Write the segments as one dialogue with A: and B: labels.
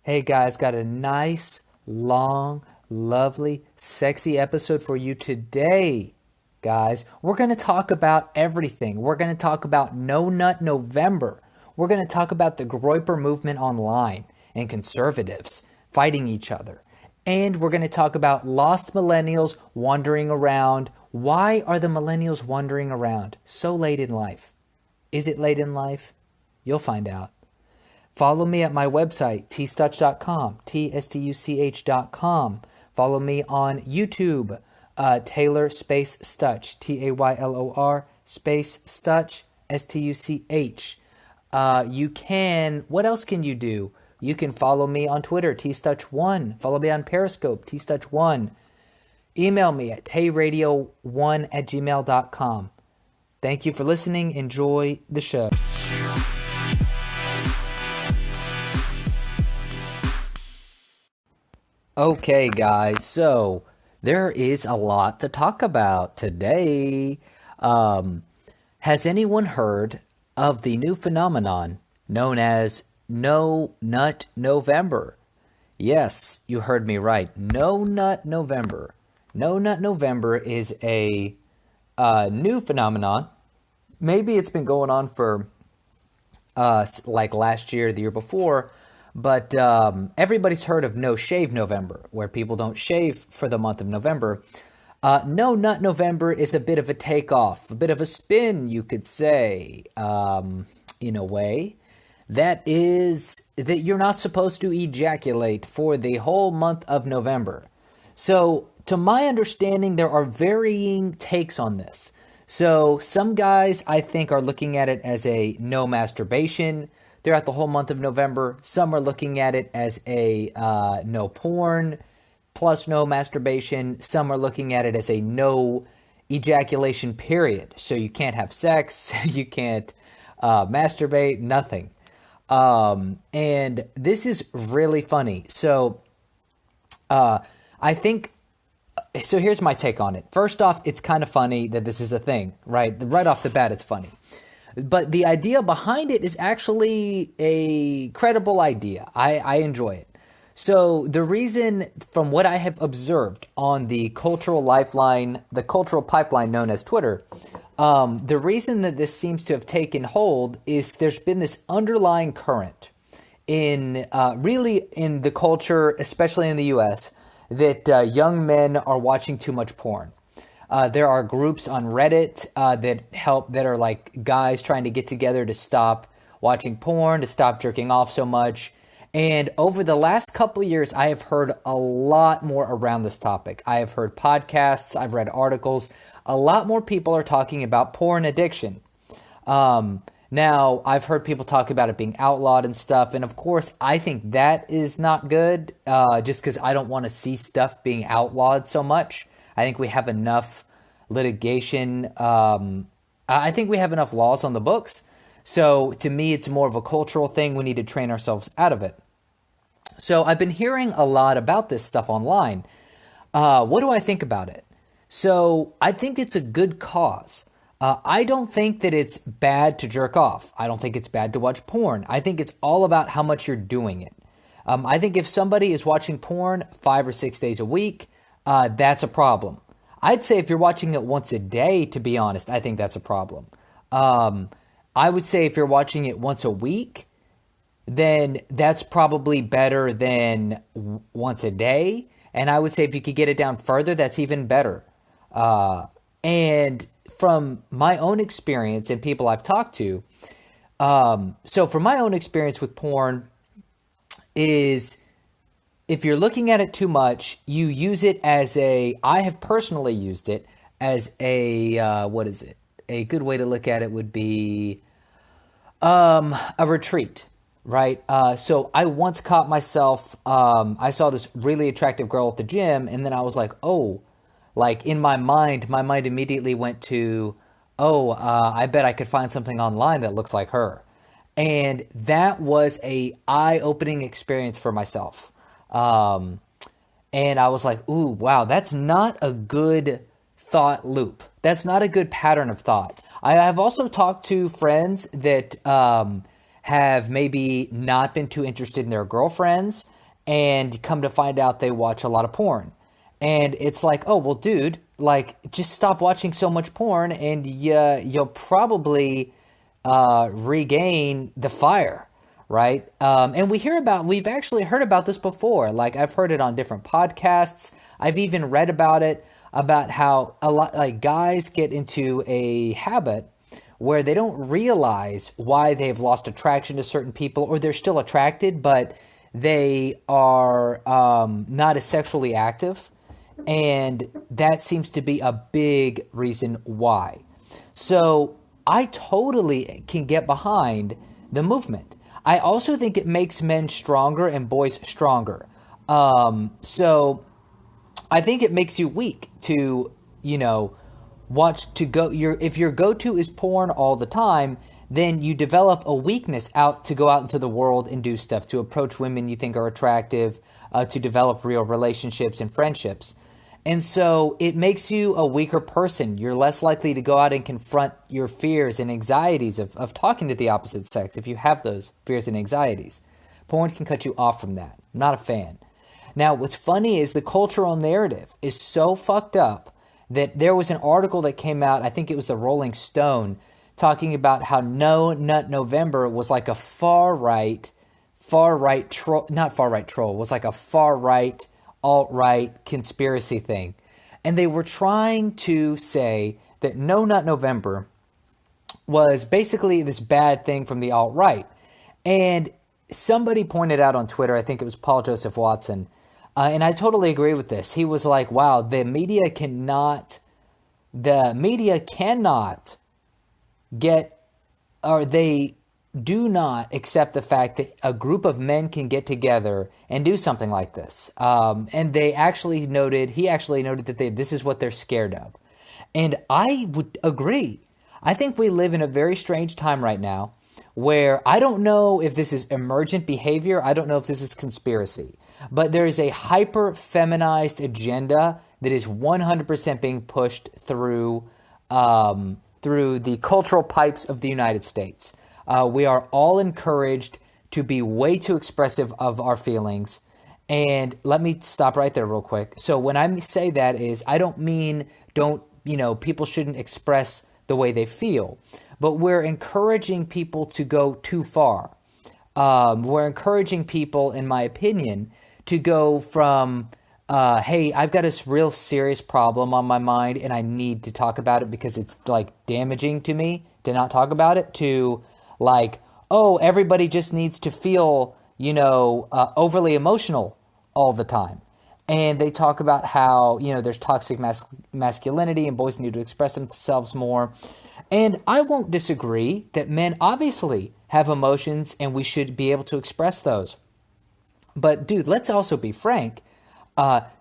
A: Hey guys, got a nice, long, lovely, sexy episode for you today. Guys, we're going to talk about everything. We're going to talk about No Nut November. We're going to talk about the Groyper movement online and conservatives fighting each other. And we're going to talk about lost millennials wandering around. Why are the millennials wandering around so late in life? Is it late in life? You'll find out. Follow me at my website, tstuch.com, tstuch.com. Follow me on YouTube, Taylor space Stuch, Taylor space Stuch, Stuch. You can, what else can you do? You can follow me on Twitter, tstuch1. Follow me on Periscope, tstuch1. Email me at tayradio1@gmail.com. Thank you for listening. Enjoy the show. Okay, guys, so there is a lot to talk about today. Has anyone heard of the new phenomenon known as No Nut November? Yes, you heard me right. No Nut November. No Nut November is a new phenomenon. Maybe it's been going on for like last year, the year before, but everybody's heard of No Shave November, where people don't shave for the month of November. No Nut November is a bit of a takeoff, a bit of a spin, you could say, in a way. That is that you're not supposed to ejaculate for the whole month of November. So, to my understanding, there are varying takes on this. So, some guys, I think, are looking at it as a no masturbation throughout the whole month of November. Some are looking at it as a no porn plus no masturbation. Some are looking at it as a no ejaculation period. So you can't have sex, you can't masturbate, nothing. And this is really funny. So I think, so here's my take on it. First off, it's kind of funny that this is a thing, right? Right off the bat, it's funny. But the idea behind it is actually a credible idea. I enjoy it. So the reason, from what I have observed on the cultural lifeline, the cultural pipeline known as Twitter, the reason that this seems to have taken hold is there's been this underlying current in really in the culture, especially in the U.S., that young men are watching too much porn. There are groups on Reddit that are like guys trying to get together to stop watching porn, to stop jerking off so much. And over the last couple of years, I have heard a lot more around this topic. I have heard podcasts, I've read articles. A lot more people are talking about porn addiction. Now, I've heard people talk about it being outlawed and stuff. And of course, I think that is not good, just because I don't want to see stuff being outlawed so much. I think we have enough litigation. I think we have enough laws on the books. So to me, it's more of a cultural thing. We need to train ourselves out of it. So I've been hearing a lot about this stuff online. What do I think about it? So I think it's a good cause. I don't think that it's bad to jerk off. I don't think it's bad to watch porn. I think it's all about how much you're doing it. I think if somebody is watching porn 5 or 6 days a week, that's a problem. I'd say if you're watching it once a day, to be honest, I think that's a problem. I would say if you're watching it once a week, then that's probably better than once a day. And I would say if you could get it down further, that's even better. And from my own experience and people I've talked to, so from my own experience with porn is if you're looking at it too much, you use it as I have personally used it as what is it? A good way to look at it would be a retreat, right? So I once caught myself, I saw this really attractive girl at the gym, and then I was like, oh, like in my mind immediately went to, I bet I could find something online that looks like her. And that was a eye-opening experience for myself. And I was like, ooh, wow, that's not a good thought loop. That's not a good pattern of thought. I have also talked to friends that have maybe not been too interested in their girlfriends, and come to find out they watch a lot of porn. And it's like, oh, well, dude, like, just stop watching so much porn and you'll probably regain the fire, right? And we've actually heard about this before. Like, I've heard it on different podcasts. I've even read about it, about how a lot, like, guys get into a habit where they don't realize why they've lost attraction to certain people, or they're still attracted, but they are not as sexually active. And that seems to be a big reason why. So I totally can get behind the movement. I also think it makes men stronger and boys stronger. So I think it makes you weak to, watch to go. If your go-to is porn all the time, then you develop a weakness to go out into the world and do stuff, to approach women you think are attractive, to develop real relationships and friendships. And so it makes you a weaker person. You're less likely to go out and confront your fears and anxieties of talking to the opposite sex if you have those fears and anxieties. Porn can cut you off from that. I'm not a fan. Now, what's funny is the cultural narrative is so fucked up that there was an article that came out, I think it was the Rolling Stone, talking about how No Nut November was like a far-right troll, not far-right troll, was like a far-right alt-right conspiracy thing. And they were trying to say that No Nut November was basically this bad thing from the alt-right. And somebody pointed out on Twitter, I think it was Paul Joseph Watson, and I totally agree with this. He was like, wow, the media cannot get, or they do not accept the fact that a group of men can get together and do something like this. And he actually noted that this is what they're scared of. And I would agree. I think we live in a very strange time right now where I don't know if this is emergent behavior. I don't know if this is conspiracy. But there is a hyper-feminized agenda that is 100% being pushed through the cultural pipes of the United States. We are all encouraged to be way too expressive of our feelings. And let me stop right there real quick. So when I say that is, I don't mean people shouldn't express the way they feel, but we're encouraging people to go too far. We're encouraging people, in my opinion, to go from, hey, I've got this real serious problem on my mind and I need to talk about it because it's like damaging to me to not talk about it, to like, oh, everybody just needs to feel, overly emotional all the time. And they talk about how, there's toxic masculinity and boys need to express themselves more. And I won't disagree that men obviously have emotions and we should be able to express those. But dude, let's also be frank.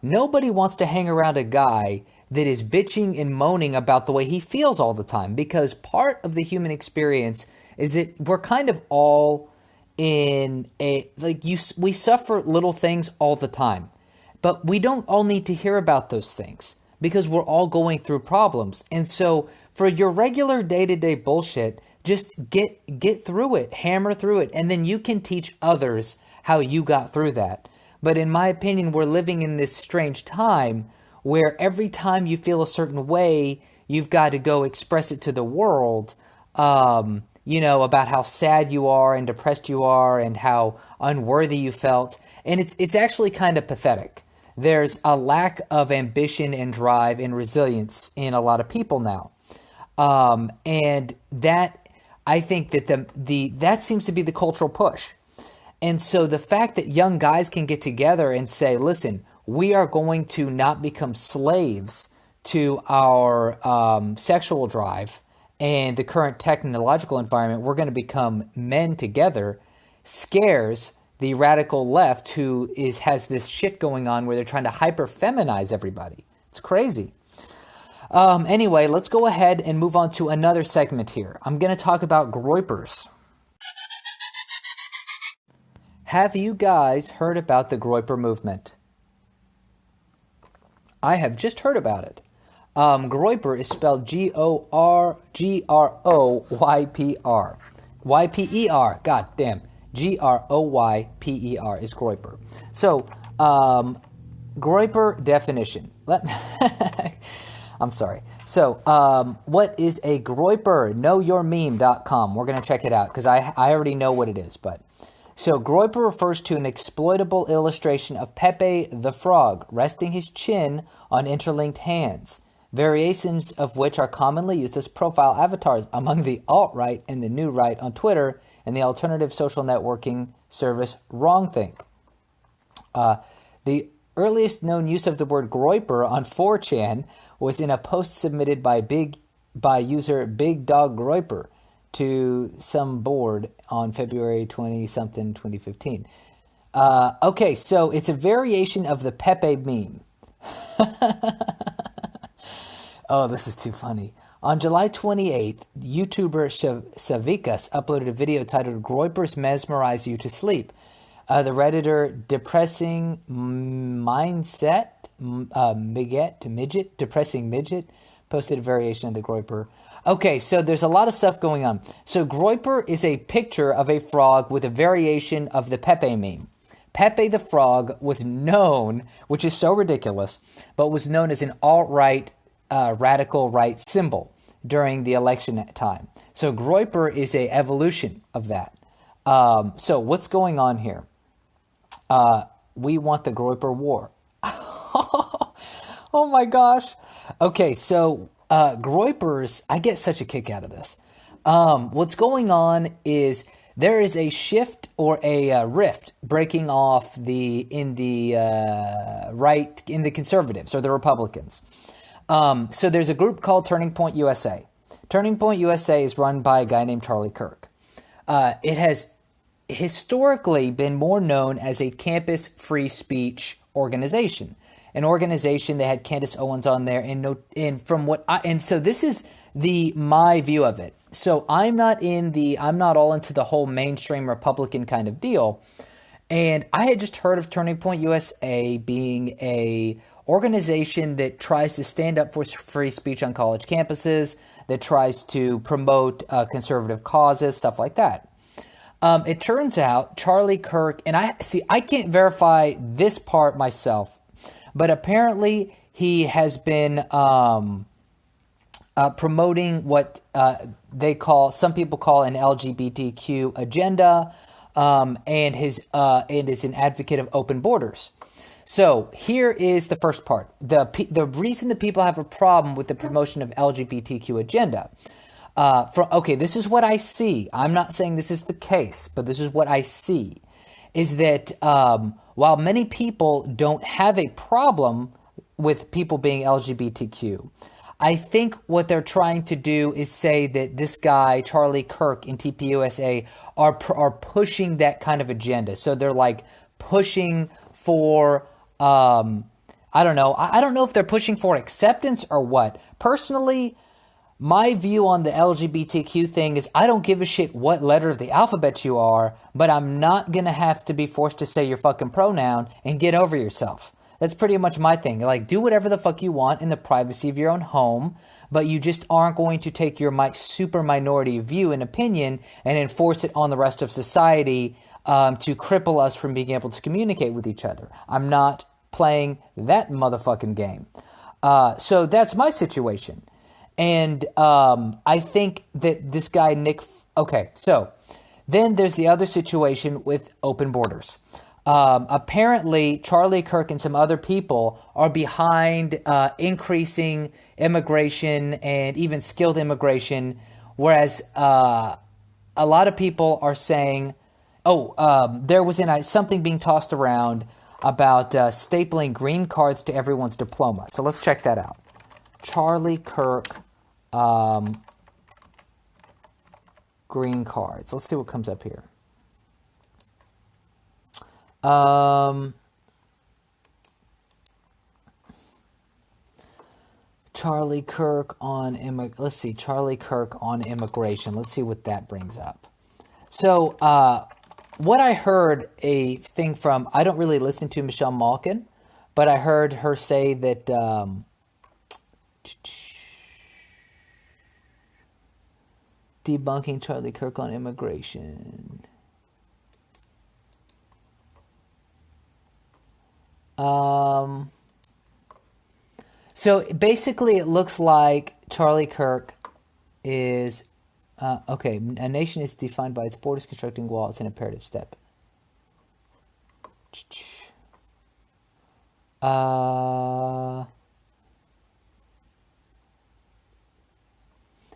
A: Nobody wants to hang around a guy that is bitching and moaning about the way he feels all the time, because part of the human experience is that we're kind of all in we suffer little things all the time, but we don't all need to hear about those things because we're all going through problems. And so for your regular day-to-day bullshit, just get through it, hammer through it, and then you can teach others how you got through that. But in my opinion, we're living in this strange time where every time you feel a certain way, you've got to go express it to the world, about how sad you are and depressed you are and how unworthy you felt. And it's actually kind of pathetic. There's a lack of ambition and drive and resilience in a lot of people now. And that, I think that that seems to be the cultural push. And so the fact that young guys can get together and say, listen, we are going to not become slaves to our sexual drive and the current technological environment, we're going to become men together, scares the radical left who has this shit going on where they're trying to hyper-feminize everybody. It's crazy. Anyway, let's go ahead and move on to another segment here. I'm going to talk about groypers. Have you guys heard about the groyper movement? I have just heard about it. Groyper is spelled Groyper. YPER. God damn. Groyper is Groyper. So, Groyper definition. I'm sorry. So, what is a Groyper? Knowyourmeme.com. We're going to check it out because I already know what it is. But so, Groyper refers to an exploitable illustration of Pepe the Frog resting his chin on interlinked hands, variations of which are commonly used as profile avatars among the alt-right and the new right on Twitter and the alternative social networking service WrongThink. The earliest known use of the word Groyper on 4chan was in a post submitted by user Big Dog Groyper to some board on February 20-something, 2015. Okay, so it's a variation of the Pepe meme. Oh, this is too funny. On July 28th, YouTuber Savikas uploaded a video titled Groypers Mesmerize You to Sleep. The Redditor Depressing Mindset, Depressing Midget, posted a variation of the Groyper. Okay, so there's a lot of stuff going on. So Groyper is a picture of a frog with a variation of the Pepe meme. Pepe the Frog was known, which is so ridiculous, but was known as an alt-right, radical right symbol during the election time. So Groyper is a evolution of that. So what's going on here? We want the Groyper War. Oh my gosh. Okay, so Groypers, I get such a kick out of this. What's going on is there is a shift or a rift breaking off in the conservatives or the Republicans. So there's a group called Turning Point USA. Turning Point USA is run by a guy named Charlie Kirk. It has historically been more known as a campus free speech organization, an organization that had Candace Owens on there, and so this is my view of it. So I'm not all into the whole mainstream Republican kind of deal, and I had just heard of Turning Point USA being a organization that tries to stand up for free speech on college campuses, that tries to promote conservative causes, stuff like that. It turns out Charlie Kirk, and I can't verify this part myself, but apparently he has been promoting what some people call an LGBTQ agenda, and is an advocate of open borders. So here is the first part. The reason that people have a problem with the promotion of LGBTQ agenda. This is what I see. I'm not saying this is the case, but this is what I see, is that while many people don't have a problem with people being LGBTQ, I think what they're trying to do is say that this guy, Charlie Kirk in TPUSA, are pushing that kind of agenda. So they're like pushing for, I don't know. I don't know if they're pushing for acceptance or what. Personally, my view on the LGBTQ thing is I don't give a shit what letter of the alphabet you are, but I'm not going to have to be forced to say your fucking pronoun and get over yourself. That's pretty much my thing. Like, do whatever the fuck you want in the privacy of your own home, but you just aren't going to take your super minority view and opinion and enforce it on the rest of society to cripple us from being able to communicate with each other. I'm not playing that motherfucking game. So that's my situation. And I think that this guy, Nick... Okay, so then there's the other situation with open borders. Apparently, Charlie Kirk and some other people are behind increasing immigration and even skilled immigration, whereas a lot of people are saying, there was something being tossed around about stapling green cards to everyone's diploma. So let's check that out. Charlie Kirk green cards. Let's see what comes up here. Charlie Kirk on Charlie Kirk on immigration. Let's see what that brings up. So, what I heard a thing from, I don't really listen to Michelle Malkin, but I heard her say that, debunking Charlie Kirk on immigration. Um, so basically, it looks like Charlie Kirk is okay. A nation is defined by its borders. Constructing walls an imperative step. Uh,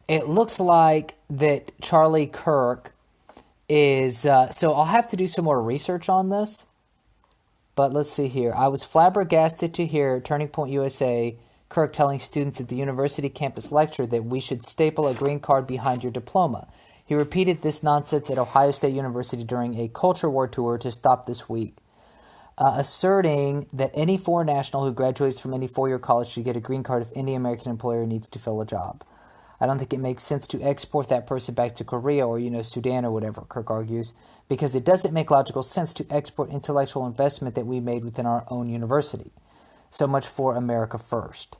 A: it looks like that Charlie Kirk is. So I'll have to do some more research on this. But let's see here. I was flabbergasted to hear Turning Point USA Kirk telling students at the university campus lecture that we should staple a green card behind your diploma. He repeated this nonsense at Ohio State University during a culture war tour to stop this week, asserting that any foreign national who graduates from any four-year college should get a green card if any American employer needs to fill a job. I don't think it makes sense to export that person back to Korea or, Sudan or whatever, Kirk argues, because it doesn't make logical sense to export intellectual investment that we made within our own university. So much for America first.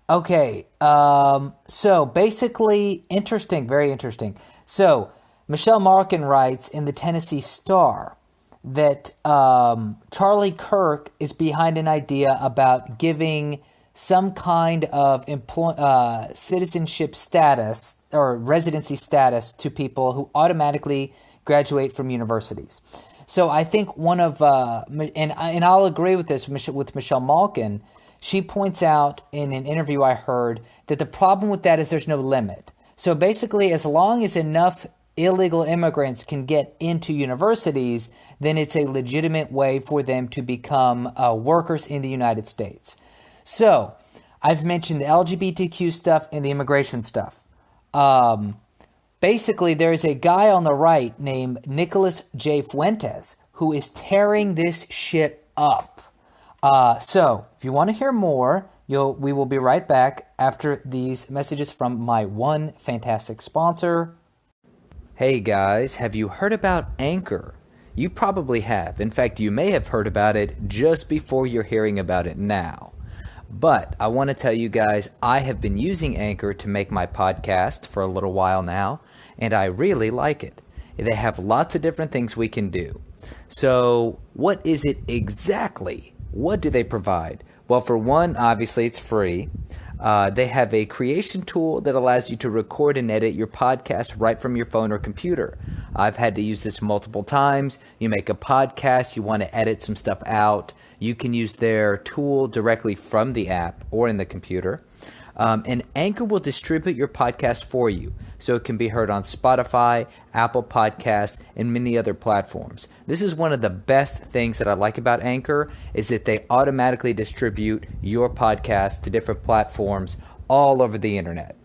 A: Okay, so basically, interesting, very interesting. So Michelle Malkin writes in the Tennessee Star that Charlie Kirk is behind an idea about giving some kind of citizenship status or residency status to people who automatically graduate from universities. So I think one of, and I'll agree with this with Michelle Malkin. She points out in an interview I heard that the problem with that is there's no limit. So basically, as long as enough illegal immigrants can get into universities, then it's a legitimate way for them to become workers in the United States. So I've mentioned the LGBTQ stuff and the immigration stuff. Basically, there's a guy on the right named Nicholas J. Fuentes who is tearing this shit up. So if you want to hear more, we will be right back after these messages from my one fantastic sponsor. Hey guys, have you heard about Anchor? You probably have. In fact, you may have heard about it just before you're hearing about it now. But I want to tell you guys, I have been using Anchor to make my podcast for a little while now, and I really like it. They have lots of different things we can do. So what is it exactly? What do they provide? Well, for one, obviously it's free. They have a creation tool that allows you to record and edit your podcast right from your phone or computer. I've had to use this multiple times. You make a podcast, you want to edit some stuff out, you can use their tool directly from the app or in the computer. And Anchor will distribute your podcast for you, so it can be heard on Spotify, Apple Podcasts, and many other platforms. This is one of the best things that I like about Anchor, is that they automatically distribute your podcast to different platforms all over the internet.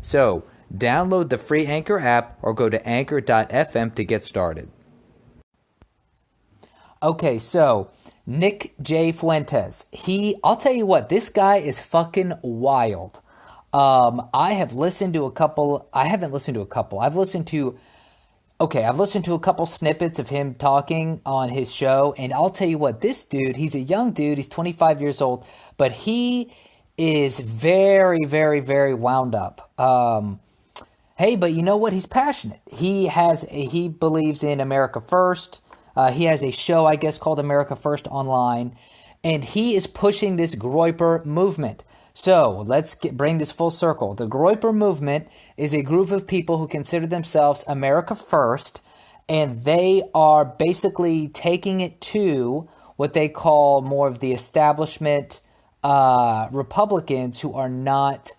A: So download the free Anchor app or go to anchor.fm to get started. Okay, so Nick J. Fuentes, I'll tell you what, this guy is fucking wild. I've listened to a couple snippets of him talking on his show, and I'll tell you what, this dude, he's a young dude, he's 25 years old, but he is very, very, very wound up. Hey, but you know what? He's passionate. He believes in America First. He has a show, I guess, called America First Online, and he is pushing this Groyper movement. So let's bring this full circle. The Groyper movement is a group of people who consider themselves America First, and they are basically taking it to what they call more of the establishment Republicans who are not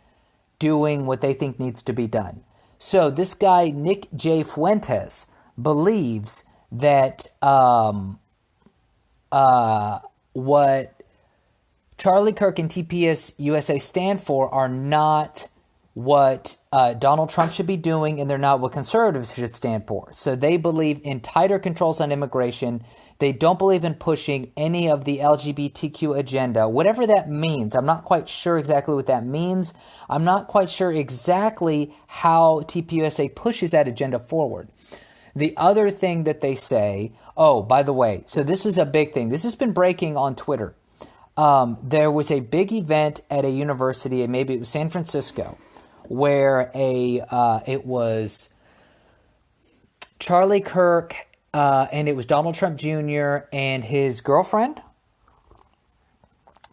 A: doing what they think needs to be done. So this guy, Nick J. Fuentes, believes that what Charlie Kirk and TPS USA stand for are not what Donald Trump should be doing, and they're not what conservatives should stand for. So they believe in tighter controls on immigration. They don't believe in pushing any of the LGBTQ agenda, whatever that means. I'm not quite sure exactly what that means. I'm not quite sure exactly how TPUSA pushes that agenda forward. The other thing that they say, oh, by the way, so this is a big thing. This has been breaking on Twitter. There was a big event at a university, and maybe it was San Francisco, where it was Charlie Kirk, and it was Donald Trump Jr. and his girlfriend.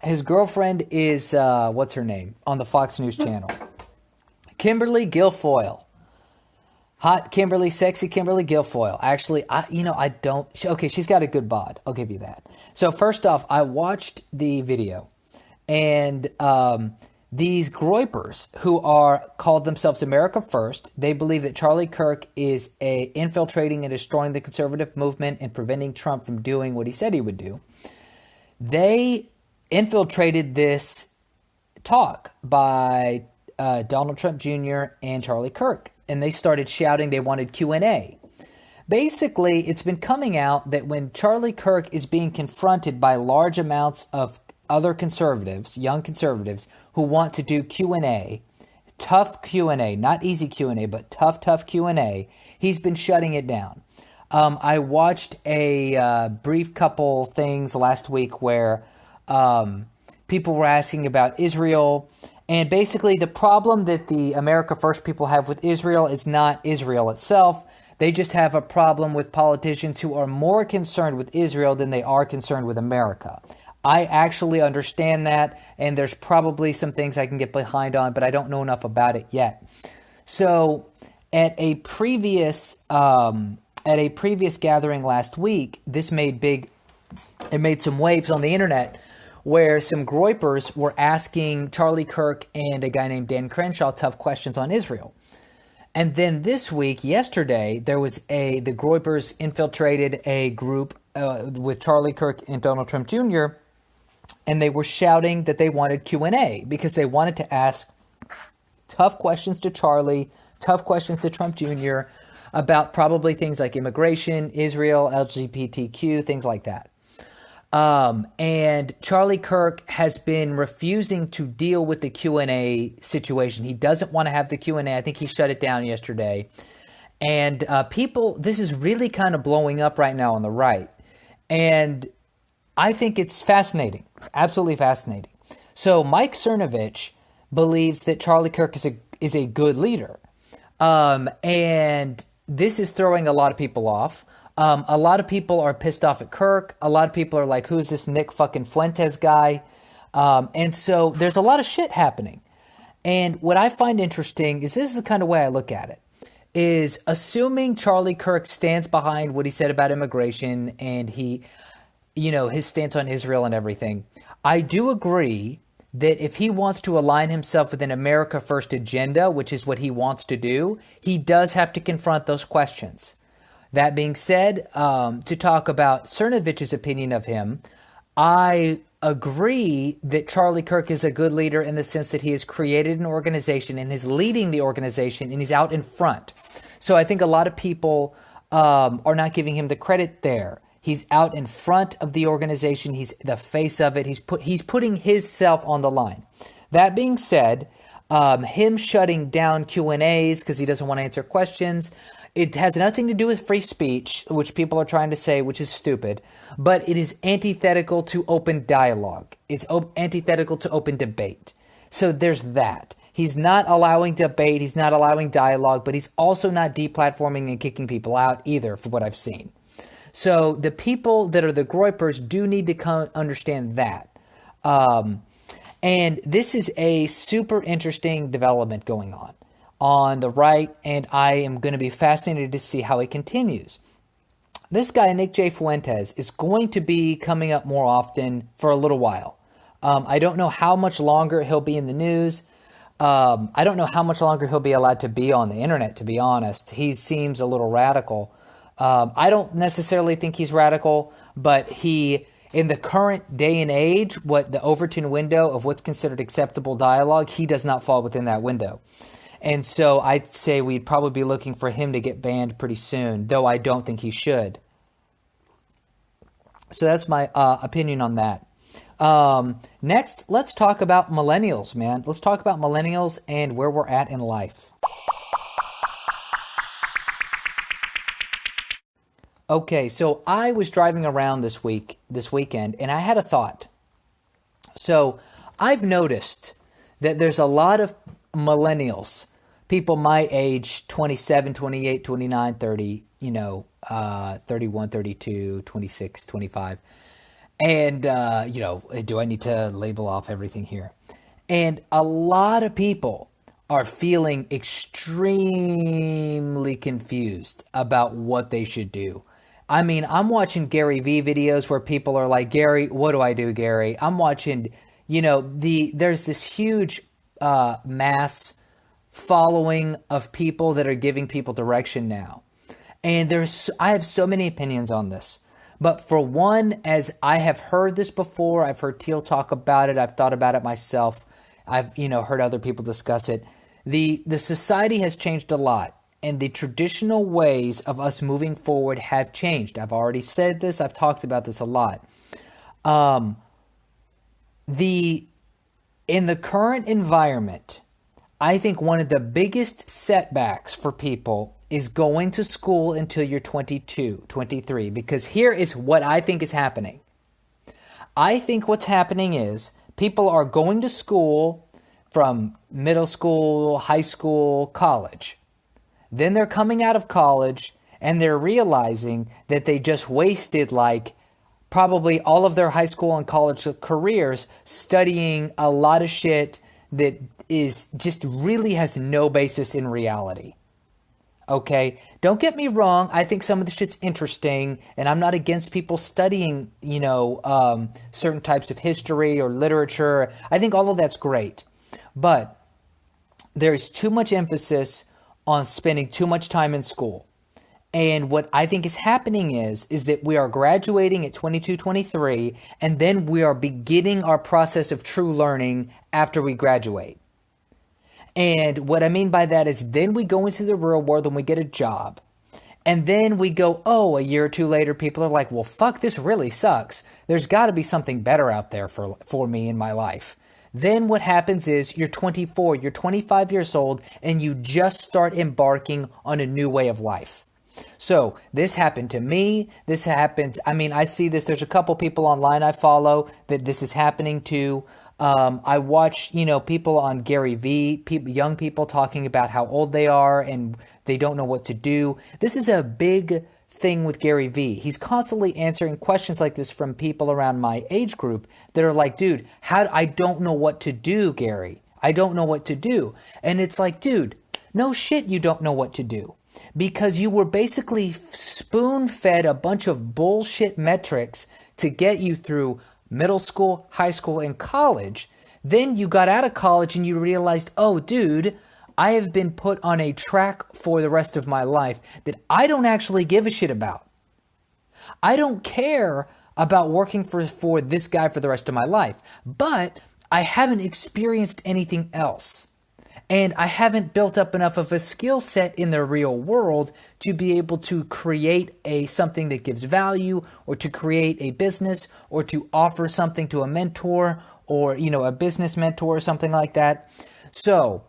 A: His girlfriend is, what's her name, on the Fox News channel? Kimberly Guilfoyle. Hot Kimberly, sexy Kimberly Guilfoyle. Actually, I don't. Okay, she's got a good bod. I'll give you that. So first off, I watched the video, and these groypers who are called themselves America First, they believe that Charlie Kirk is infiltrating and destroying the conservative movement and preventing Trump from doing what he said he would do. They infiltrated this talk by Donald Trump Jr. and Charlie Kirk, and they started shouting they wanted Q&A. Basically, it's been coming out that when Charlie Kirk is being confronted by large amounts of other conservatives, young conservatives, who want to do Q&A, tough Q&A, not easy Q&A, but tough Q&A, he's been shutting it down. I watched a brief couple things last week where people were asking about Israel. And basically the problem that the America First people have with Israel is not Israel itself. They just have a problem with politicians who are more concerned with Israel than they are concerned with America. I actually understand that, and there's probably some things I can get behind on, but I don't know enough about it yet. So at a previous gathering last week, it made some waves on the internet where some groypers were asking Charlie Kirk and a guy named Dan Crenshaw tough questions on Israel. And then this week, yesterday, the groypers infiltrated a group with Charlie Kirk and Donald Trump Jr., and they were shouting that they wanted Q&A because they wanted to ask tough questions to Charlie, tough questions to Trump Jr. about probably things like immigration, Israel, LGBTQ, things like that. And Charlie Kirk has been refusing to deal with the Q&A situation. He doesn't want to have the Q&A. I think he shut it down yesterday. And this is really kind of blowing up right now on the right. And I think it's fascinating, absolutely fascinating. So Mike Cernovich believes that Charlie Kirk is a good leader. And this is throwing a lot of people off. A lot of people are pissed off at Kirk. A lot of people are like, who's this Nick fucking Fuentes guy? And so there's a lot of shit happening. And what I find interesting is this is the kind of way I look at it, is assuming Charlie Kirk stands behind what he said about immigration and his stance on Israel and everything. I do agree that if he wants to align himself with an America First agenda, which is what he wants to do, he does have to confront those questions. That being said, to talk about Cernovich's opinion of him, I agree that Charlie Kirk is a good leader in the sense that he has created an organization and is leading the organization and he's out in front. So I think a lot of people are not giving him the credit there. He's out in front of the organization. He's the face of it. He's putting himself on the line. That being said, him shutting down Q&As because he doesn't want to answer questions, it has nothing to do with free speech, which people are trying to say, which is stupid, but it is antithetical to open dialogue. It's antithetical to open debate. So there's that. He's not allowing debate. He's not allowing dialogue, but he's also not deplatforming and kicking people out either, for what I've seen. So the people that are the groypers do need to understand that. And this is a super interesting development going on the right, and I am going to be fascinated to see how it continues. This guy, Nick J. Fuentes, is going to be coming up more often for a little while. I don't know how much longer he'll be in the news. I don't know how much longer he'll be allowed to be on the internet, to be honest. He seems a little radical. I don't necessarily think he's radical, but in the current day and age, the Overton window of what's considered acceptable dialogue, he does not fall within that window. And so I'd say we'd probably be looking for him to get banned pretty soon, though I don't think he should. So that's my opinion on that. Next, let's talk about millennials, man. Let's talk about millennials and where we're at in life. Okay, so I was driving around this weekend, and I had a thought. So I've noticed that there's a lot of millennials, people my age, 27, 28, 29, 30, 31, 32, 26, 25. And, do I need to label off everything here? And a lot of people are feeling extremely confused about what they should do. I mean, I'm watching Gary V videos where people are like, Gary, what do I do, Gary? I'm watching, there's this huge mass following of people that are giving people direction now. And I have so many opinions on this. But for one, as I have heard this before, I've heard Teal talk about it, I've thought about it myself, I've heard other people discuss it. The society has changed a lot, and the traditional ways of us moving forward have changed. I've already said this, I've talked about this a lot. The In the current environment, I think one of the biggest setbacks for people is going to school until you're 22, 23, because here is what I think is happening. I think what's happening is people are going to school from middle school, high school, college. Then they're coming out of college and they're realizing that they just wasted like probably all of their high school and college careers studying a lot of shit that is just really has no basis in reality. Okay, don't get me wrong. I think some of the shit's interesting, and I'm not against people studying, certain types of history or literature. I think all of that's great, but there's too much emphasis on spending too much time in school. And what I think is happening is that we are graduating at 22, 23, and then we are beginning our process of true learning after we graduate. And what I mean by that is then we go into the real world and we get a job. And then we go, a year or two later, people are like, well, fuck, this really sucks. There's got to be something better out there for me in my life. Then what happens is you're 24, you're 25 years old, and you just start embarking on a new way of life. So this happened to me. This happens. I mean, I see this. There's a couple people online I follow that this is happening to. I watch, people on Gary V, young people talking about how old they are and they don't know what to do. This is a big thing with Gary V. He's constantly answering questions like this from people around my age group that are like, dude, I don't know what to do, Gary. I don't know what to do. And it's like, dude, no shit, you don't know what to do. Because you were basically spoon-fed a bunch of bullshit metrics to get you through middle school, high school, and college. Then you got out of college and you realized, oh, dude, I have been put on a track for the rest of my life that I don't actually give a shit about. I don't care about working for this guy for the rest of my life, but I haven't experienced anything else. And I haven't built up enough of a skill set in the real world to be able to create something that gives value, or to create a business, or to offer something to a mentor, or, a business mentor or something like that. So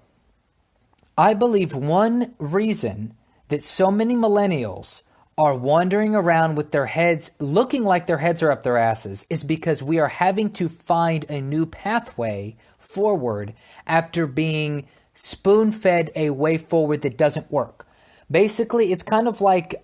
A: I believe one reason that so many millennials are wandering around with their heads, looking like their heads are up their asses, is because we are having to find a new pathway forward after being spoon-fed a way forward that doesn't work. Basically, it's kind of like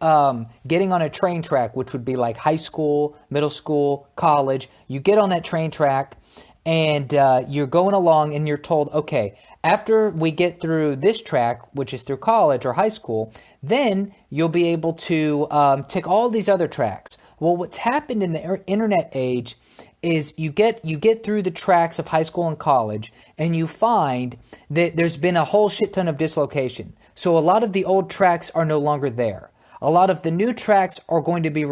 A: getting on a train track, which would be like high school, middle school, college. You get on that train track and you're going along and you're told, okay, after we get through this track, which is through college or high school, then you'll be able to tick all these other tracks. Well, what's happened in the internet age is you get through the tracks of high school and college, and you find that there's been a whole shit ton of dislocation. So a lot of the old tracks are no longer there. A lot of the new tracks are going to be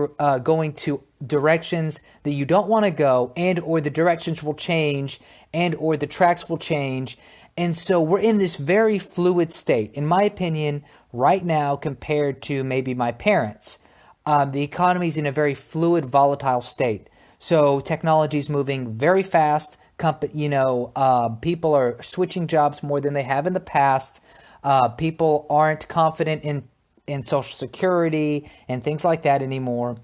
A: going to directions that you don't want to go, and or the directions will change, and or the tracks will change. And so we're in this very fluid state, in my opinion, right now compared to maybe my parents. The economy is in a very fluid, volatile state. So technology is moving very fast. People are switching jobs more than they have in the past. People aren't confident in Social Security and things like that anymore.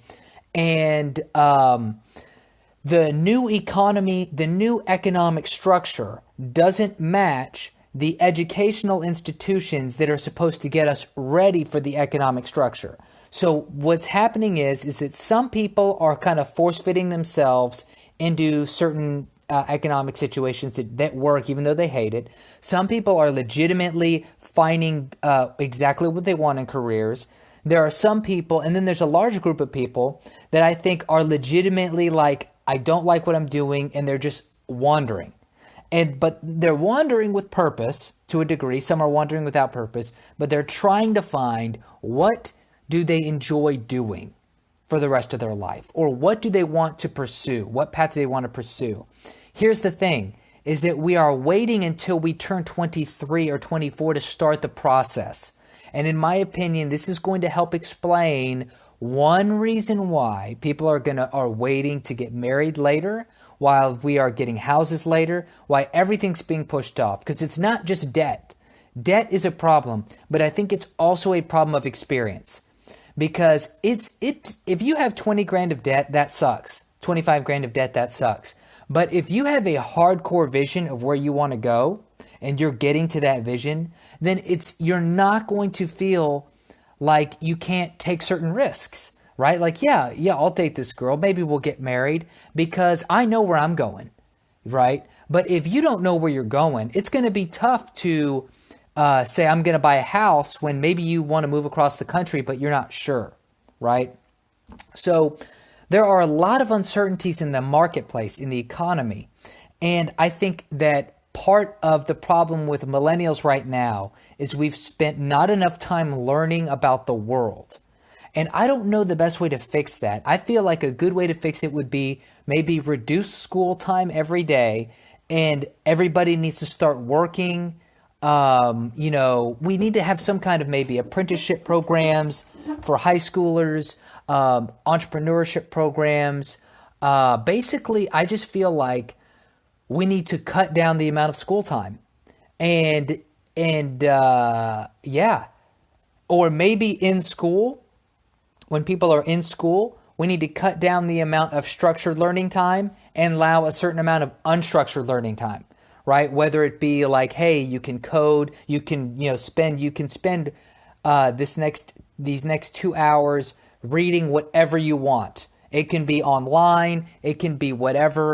A: And the new economy, the new economic structure doesn't match the educational institutions that are supposed to get us ready for the economic structure. So what's happening is that some people are kind of force fitting themselves into certain economic situations that work, even though they hate it. Some people are legitimately finding exactly what they want in careers. There are some people, and then there's a large group of people that I think are legitimately like, I don't like what I'm doing, and they're just wandering. But they're wandering with purpose to a degree. Some are wandering without purpose, but they're trying to find what do they enjoy doing for the rest of their life, or what do they want to pursue? What path do they want to pursue? Here's the thing, is that we are waiting until we turn 23 or 24 to start the process. And in my opinion, this is going to help explain one reason why people are waiting to get married later, while we are getting houses later, why everything's being pushed off. Because it's not just debt. Debt is a problem, but I think it's also a problem of experience. Because if you have 20 grand of debt, that sucks. 25 grand of debt, that sucks. But if you have a hardcore vision of where you want to go and you're getting to that vision, then you're not going to feel like you can't take certain risks, right? Like, yeah, I'll date this girl. Maybe we'll get married because I know where I'm going, right? But if you don't know where you're going, it's going to be tough to say, I'm going to buy a house when maybe you want to move across the country, but you're not sure, right? So there are a lot of uncertainties in the marketplace, in the economy. And I think that part of the problem with millennials right now is we've spent not enough time learning about the world. And I don't know the best way to fix that. I feel like a good way to fix it would be maybe reduce school time every day, and everybody needs to start working. We need to have some kind of maybe apprenticeship programs for high schoolers, entrepreneurship programs. Basically, I just feel like we need to cut down the amount of school time, yeah, or maybe in school, when people are in school, we need to cut down the amount of structured learning time and allow a certain amount of unstructured learning time, right? Whether it be like, hey, you can code, you can spend these next 2 hours reading whatever you want. It can be online, it can be whatever.